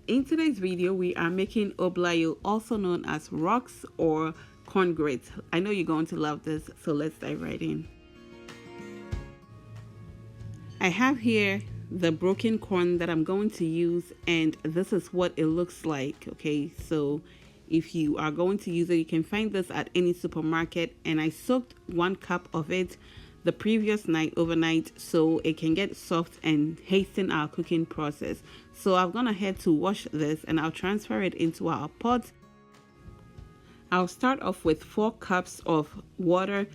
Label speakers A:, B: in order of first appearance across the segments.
A: In today's video, we are making oblayo, also known as rocks or corn grits. I know you're going to love this, so let's dive right in. I have here the broken corn that I'm going to use, and this is what it looks like. Okay, so if you are going to use it, you can find this at any supermarket, and I soaked 1 cup of it the previous night overnight so it can get soft and hasten our cooking process. So I've gone ahead to wash this and I'll transfer it into our pot. I'll start off with 4 cups of water,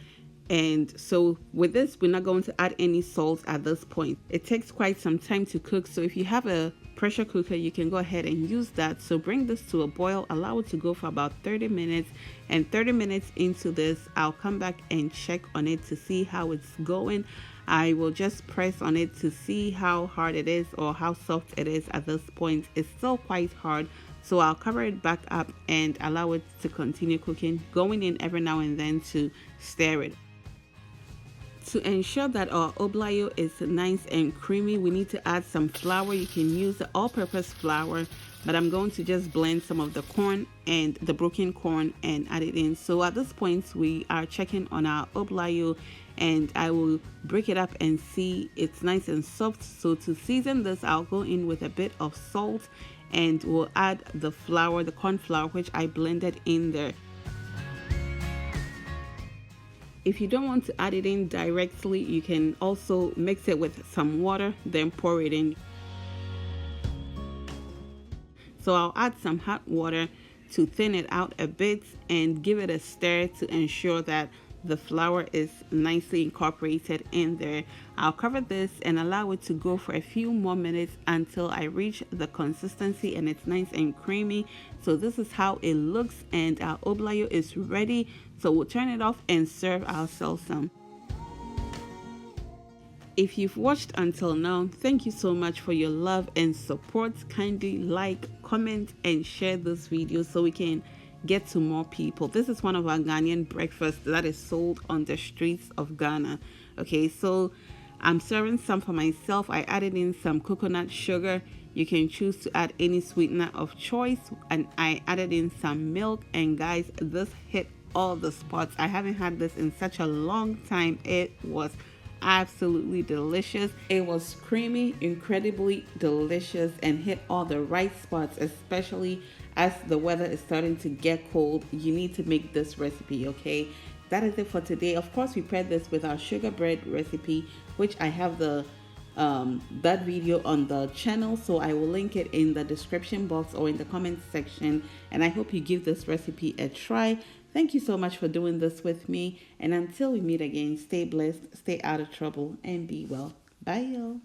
A: and so with this we're not going to add any salt at this point. It takes quite some time to cook, so if you have a pressure cooker you can go ahead and use that. So bring this to a boil, allow it to go for about 30 minutes, and 30 minutes into this I'll come back and check on it to see how it's going. I will just press on it to see how hard it is or how soft it is. At this point it's still quite hard, so I'll cover it back up and allow it to continue cooking, going in every now and then to stir it. To ensure that our oblayo is nice and creamy, we need to add some flour. You can use the all-purpose flour, but I'm going to just blend some of the corn and the broken corn and add it in. So at this point we are checking on our oblayo, and I will break it up and see it's nice and soft. So to season this, I'll go in with a bit of salt, and we'll add the flour, the corn flour, which I blended in there. If you don't want to add it in directly, you can also mix it with some water, then pour it in. So I'll add some hot water to thin it out a bit and give it a stir to ensure that the flour is nicely incorporated in there. I'll cover this and allow it to go for a few more minutes until I reach the consistency and it's nice and creamy. So this is how it looks, and our oblayo is ready. So we'll turn it off and serve ourselves some. If you've watched until now, thank you so much for your love and support. Kindly like, comment, and share this video so we can get to more people. This is one of our Ghanaian breakfasts that is sold on the streets of Ghana. Okay, so I'm serving some for myself. I added in some coconut sugar. You can choose to add any sweetener of choice, and I added in some milk, and guys, this hit all the spots. I haven't had this in such a long time. It was absolutely delicious. It was creamy, incredibly delicious, and hit all the right spots, especially as the weather is starting to get cold. You need to make this recipe. Okay, that is it for today. Of course, we paired this with our sugar bread recipe, which I have the that video on the channel, so I will link it in the description box or in the comment section, and I hope you give this recipe a try. Thank you so much for doing this with me, and until we meet again, stay blessed, stay out of trouble, and be well. Bye y'all.